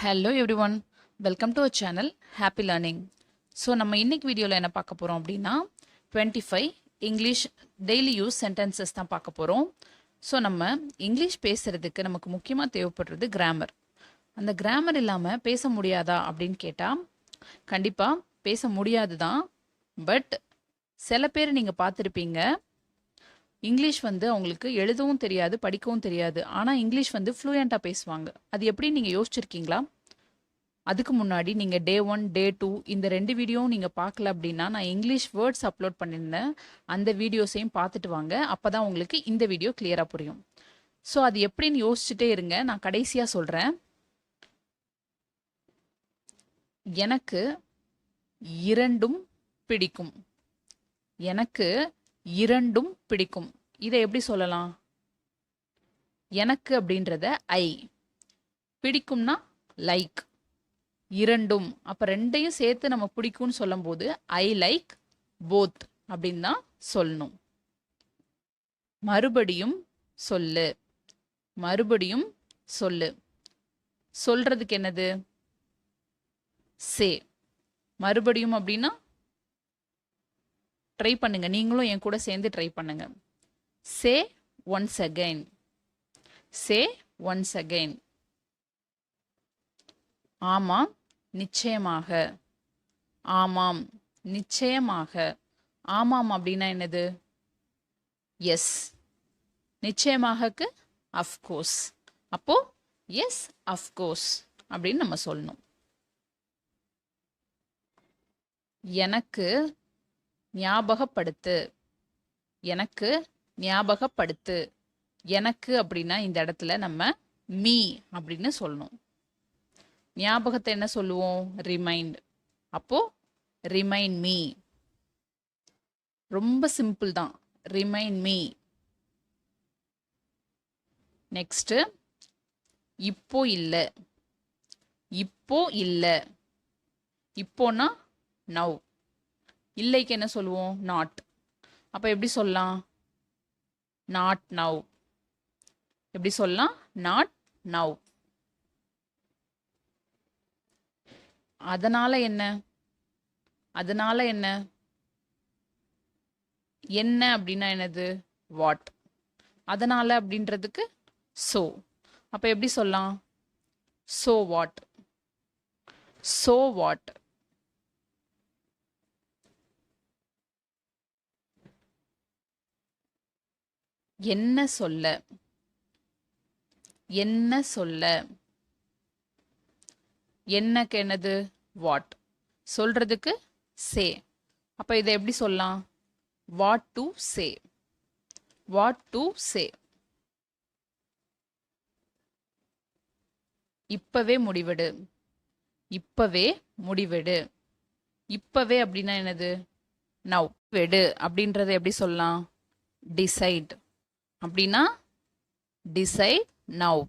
Hello everyone, welcome to our channel Happy Learning. So நம்ம இன்னைக்கு வீடியோவில் என்ன பார்க்க போகிறோம் அப்படின்னா 25 இங்கிலீஷ் டெய்லி யூஸ் சென்டென்சஸ் தான் பார்க்க போகிறோம். ஸோ நம்ம இங்கிலீஷ் பேசுகிறதுக்கு நமக்கு முக்கியமாக தேவைப்படுறது கிராமர். அந்த கிராமர் இல்லாமல் பேச முடியாதா அப்படின்னு கேட்டால் கண்டிப்பாக பேச முடியாது தான். பட் சில பேர் நீங்கள் பார்த்துருப்பீங்க, இங்கிலீஷ் அவங்களுக்கு எழுதவும் தெரியாது, படிக்கவும் தெரியாது. ஆனால் இங்கிலீஷ் ஃப்ளூயண்ட்டாக பேசுவாங்க. அது எப்படி நீங்கள் யோசிச்சிருக்கீங்களா? அதுக்கு முன்னாடி நீங்கள் டே 1 டே 2 இந்த 2 வீடியோவும் நீங்கள் பார்க்கல அப்படின்னா நான் இங்கிலீஷ் வேர்ட்ஸ் அப்லோட் பண்ணியிருந்தேன். அந்த வீடியோஸையும் பார்த்துட்டு வாங்க. அப்போ தான் உங்களுக்கு இந்த வீடியோ கிளியராக புரியும். ஸோ அது எப்படின்னு யோசிச்சுட்டே இருங்க. நான் கடைசியாக சொல்கிறேன். எனக்கு இரண்டும் பிடிக்கும். எனக்கு இரண்டும் பிடிக்கும். இதை எப்படி சொல்லலாம்? எனக்கு அப்படின்றத ஐ, பிடிக்கும்னா லைக், இரண்டும் அப்போ ரெண்டையும் சேர்த்து நம்ம பிடிக்கும்னு சொல்லும் போது ஐ லைக் போத் அப்படின்னு தான் சொல்லணும். மறுபடியும் சொல்லு, மறுபடியும் சொல்லு. சொல்றதுக்கு என்னது? சே. மறுபடியும் அப்படின்னா ட்ரை பண்ணுங்க, நீங்களும் என் கூட சேர்ந்து ட்ரை பண்ணுங்க. சே ஒன்ஸ் அகைன், சே ஒன்ஸ் அகைன். ஆமாம் நிச்சயமாக, ஆமாம் நிச்சயமாக. ஆமாம் அப்படின்னா என்னது? எஸ். நிச்சயமாகக்கு அஃப்கோர்ஸ். அப்போ எஸ் அஃப்கோர்ஸ் அப்படின்னு நம்ம சொல்லணும். எனக்கு ஞாபகப்படுத்து, எனக்கு ஞாபகப்படுத்து. எனக்கு அப்படின்னா இந்த இடத்துல நம்ம மீ அப்படின்னு சொல்லணும். ஞாபகத்தை என்ன சொல்லுவோம்? ரிமைண்ட். அப்போ ரிமைண்ட் மீ. ரொம்ப சிம்பிள் தான், ரிமைண்ட் மீ. நெக்ஸ்ட், இப்போ இல்லை, இப்போ இல்லை. இப்போனா நவ். இல்லைக்கு என்ன சொல்லுவோம்? நாட். அப்போ எப்படி சொல்லலாம்? Not now. எப்படி சொல்லலாம்? Not now. அதனால என்ன? அதனால என்ன? என்ன அப்படின்னா என்னது? வாட். அதனால அப்படின்றதுக்கு சோ. அப்போ எப்படி சொல்லலாம்? So what, so what. என்ன சொல்ல, என்ன சொல்ல. என்னக்கு என்னது? வாட். சொல்றதுக்கு சே. அப்ப இதை எப்படி சொல்லலாம்? What to say, what to say. இப்பவே முடிவெடு, இப்பவே முடிவெடு. இப்பவே அப்படின்னா என்னது? நவ். வெடு அப்படின்றத எப்படி சொல்லலாம்? டிசைட். அப்படின்னா டிசைட் நவ்.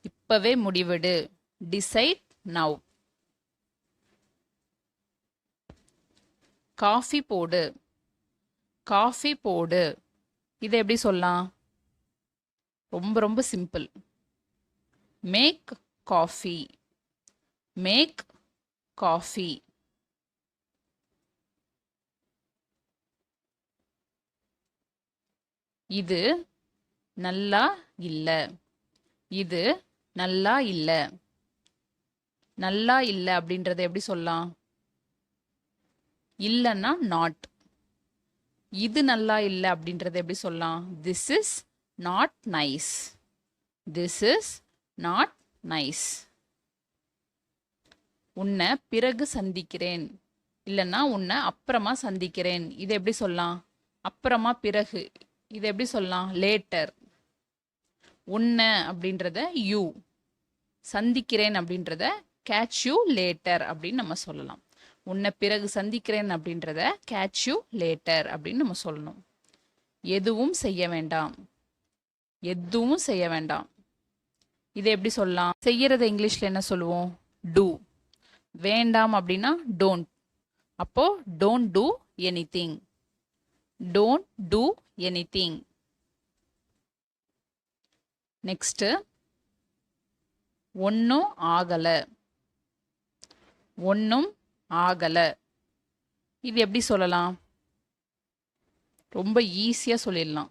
இப்பவே முடிவெடு, டிசைட் நவ். காஃபி போடு, காஃபி போடு. இதை எப்படி சொல்லலாம்? ரொம்ப ரொம்ப simple. Make coffee, make coffee. இது நல்லா இல்ல, இது நல்லா இல்ல. நல்லா இல்ல அப்படின்றத எப்படி சொல்லலாம்? இல்லைன்னா நாட். இது நல்லா இல்லை அப்படின்றத எப்படி சொல்லலாம்? This is not nice, this is not nice. உன்னை பிறகு சந்திக்கிறேன், இல்லைன்னா உன்னை அப்புறமா சந்திக்கிறேன். இதை எப்படி சொல்லலாம்? அப்புறமா, பிறகு. இதை எப்படி சொல்லலாம்? லேட்டர். உன்னை அப்படின்றத யூ, சந்திக்கிறேன் அப்படின்றத கேட்ச் யூ லேட்டர் அப்படின்னு நம்ம சொல்லலாம். உன்னை பிறகு சந்திக்கிறேன் அப்படின்றத கேட்ச் யூ லேட்டர் அப்படின்னு நம்ம சொல்லணும். எதுவும் செய்ய வேண்டாம், எதுவும் செய்ய வேண்டாம். இதை எப்படி சொல்லலாம்? செய்யறத இங்கிலீஷ்ல என்ன சொல்லுவோம்? டூ. வேண்டாம் அப்படின்னா டோன்ட். அப்போ don't do anything, don't do anything. Next, ஒன்றும் ஆகலை. ஒன்றும் ஆகலை. இது எப்படி சொல்லலாம்? ரொம்ப ஈஸியாக சொல்லிடலாம்.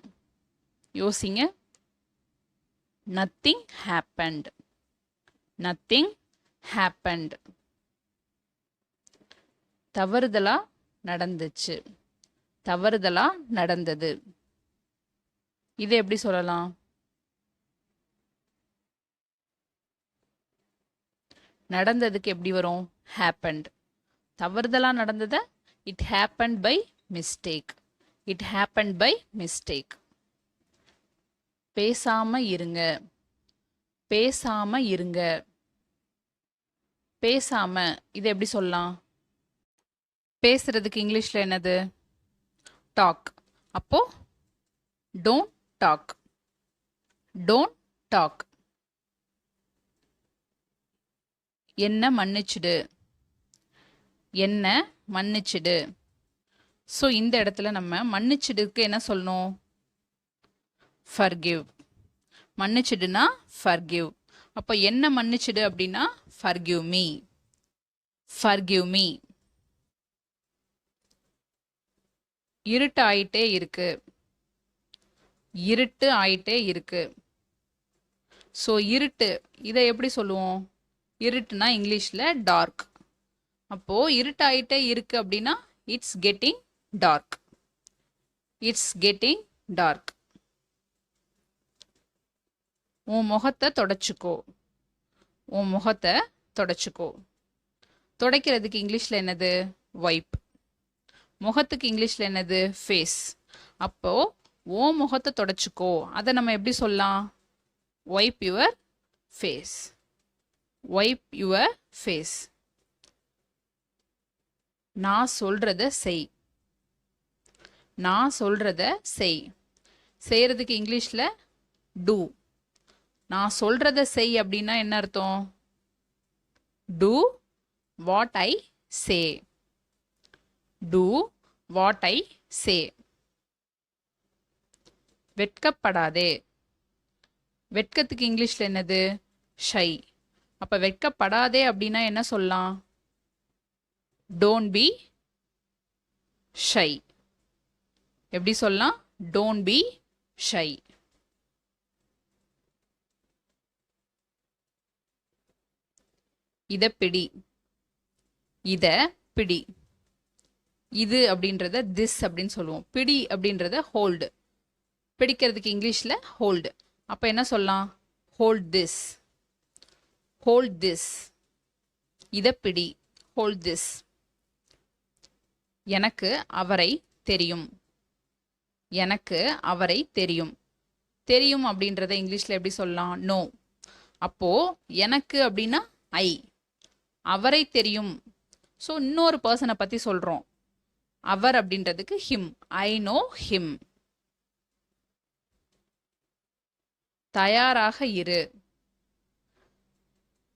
யோசிங்க. Nothing happened. Nothing happened. தவறுதலா நடந்துச்சு. தவறுதலா நடந்தது. இதை எப்படி சொல்லலாம்? நடந்ததுக்கு எப்படி வரும்? ஹேப்பன்ட். தவறுதலா நடந்தத it happened by mistake. It happened by mistake. பேசாம இருங்க. பேசாம இருங்க. பேசாம இதை எப்படி சொல்லலாம்? பேசுறதுக்கு இங்கிலீஷ்ல என்னது? டாக். அப்போ டோன்ட் டாக். Don't talk. என்ன மன்னிச்சிடு. என்ன மன்னிச்சிடு. ஸோ இந்த இடத்துல நம்ம மன்னிச்சிடுக்கு என்ன சொல்லணும்? ஃபர்கிவ். மன்னிச்சிடுனா ஃபர்கிவ். அப்போ என்ன மன்னிச்சிடு அப்படின்னா ஃபர்கிவ் மீ. Forgive me. இருட்டு ஆயிட்டே இருக்கு. இருட்டு ஆயிட்டே இருக்கு. ஸோ இருட்டு இதை எப்படி சொல்லுவோம்? இருட்டுனா இங்கிலீஷில் டார்க். அப்போ இருட்டாயிட்டே இருக்கு அப்படின்னா it's getting dark. It's getting dark. உன் முகத்தை தொடச்சிக்கோ. உன் முகத்தை தொடச்சிக்கோ. துடைக்கிறதுக்கு இங்கிலீஷில் என்னது? வைப். முகத்துக்கு இங்கிலீஷில் என்னது? ஃபேஸ். அப்போ உன் முகத்தை தொடச்சிக்கோ அதை நம்ம எப்படி சொல்லலாம்? Wipe your face. Wipe your face. நான் சொல்றத செய். நான் சொல்றத செய். செய்யறதுக்கு இங்கிலீஷ்ல டூ. நான் சொல்றத செய் அப்படின்னா என்ன அர்த்தம்? Do what I say. Do what I say. வெட்கப்படாதே. வெட்கத்துக்கு இங்கிலீஷ்ல என்னது? ஷை. அப்ப வெட்கப்படாதே அப்படின்னா என்ன சொல்லலாம்? Don't be shy. எப்படி சொல்லலாம்? Don't be shy. இத பிடி. இத பிடி. இது அப்படின்றத திஸ் அப்படின்னு சொல்லுவோம். பிடி அப்படின்றத ஹோல்டு. பிடிக்கிறதுக்கு இங்கிலீஷ்ல ஹோல்டு. அப்ப என்ன சொல்லலாம்? Hold this. Hold this. இத பிடி. Hold this. எனக்கு அவரை தெரியும். எனக்கு அவரை தெரியும். தெரியும் அப்படின்றத இங்கிலீஷ்ல எப்படி சொல்லலாம்? நோ. அப்போ எனக்கு அப்படின்னா ஐ. அவரை தெரியும். ஸோ இன்னொரு பர்சனை பத்தி சொல்றோம். அவர் அப்படின்றதுக்கு ஹிம். I know him. தயாராக இரு.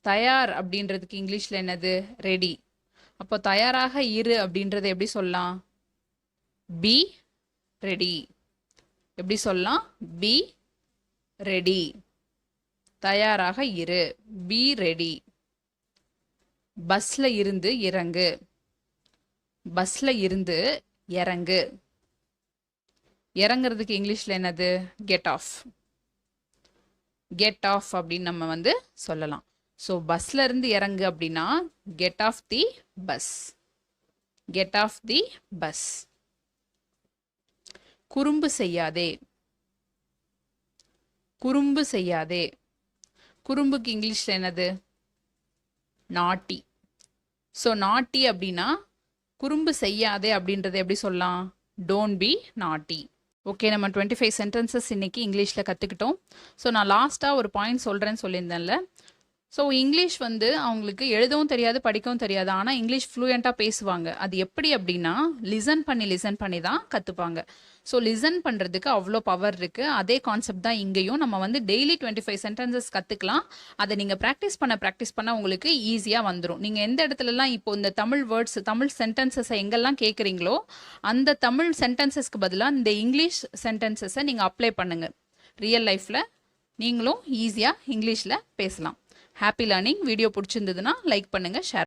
தயார் அப்படின்றதுக்கு இங்கிலீஷ்ல என்னது? ரெடி. அப்போ தயாராக இரு அப்படின்றத எப்படி சொல்லலாம்? Be ready. எப்படி சொல்லலாம்? Be ready. தயாராக இரு. Be ready. பஸ்ல இருந்து இறங்கு. பஸ்ல இருந்து இறங்கு. இறங்குறதுக்கு இங்கிலீஷ்ல என்னது? Get of. கெட் ஆஃப் அப்படின்னு நம்ம சொல்லலாம். ஸோ பஸ்ல இருந்து இறங்கு அப்படின்னா get off the bus. Get off the bus. குறும்பு செய்யாதே. குறும்பு செய்யாதே. குறும்புக்கு இங்கிலீஷ்ல என்னது? நாட்டி. ஸோ நாட்டி அப்படின்னா குறும்பு செய்யாதே அப்படின்றத எப்படி சொல்லலாம்? டோன்ட் பி நாட்டி. ஓகே, நம்ம 25 சென்டென்சஸ் இன்னைக்கு இங்கிலீஷில் கற்றுக்கிட்டோம். ஸோ நான் லாஸ்ட்டாக ஒரு பாயிண்ட் சொல்கிறேன்னு சொல்லியிருந்தேன்ல. ஸோ இங்கிலீஷ் அவங்களுக்கு எழுதவும் தெரியாது, படிக்கவும் தெரியாது. ஆனால் இங்கிலீஷ் ஃப்ளூயண்ட்டாக பேசுவாங்க. அது எப்படி அப்படின்னா லிசன் பண்ணி தான் கற்றுப்பாங்க. ஸோ லிசன் பண்ணுறதுக்கு அவ்வளோ பவர் இருக்குது. அதே கான்செப்ட் தான் இங்கேயும். நம்ம டெய்லி 25 சென்டென்சஸ் கற்றுக்கலாம். அதை நீங்கள் ப்ராக்டிஸ் பண்ண உங்களுக்கு ஈஸியாக வந்துடும். நீங்கள் எந்த இடத்துலலாம் இப்போ இந்த தமிழ் வேர்ட்ஸ், தமிழ் சென்டென்சஸை எங்கெல்லாம் கேட்குறீங்களோ அந்த தமிழ் சென்டென்சஸ்க்கு பதிலாக இந்த இங்கிலீஷ் சென்டென்சஸை நீங்கள் அப்ளை பண்ணுங்கள். ரியல் லைஃப்பில் நீங்களும் ஈஸியாக இங்கிலீஷில் பேசலாம். Happy learning. வீடியோ பிடிச்சிருந்ததுன்னா லைக் பண்ணுங்கள், ஷேர்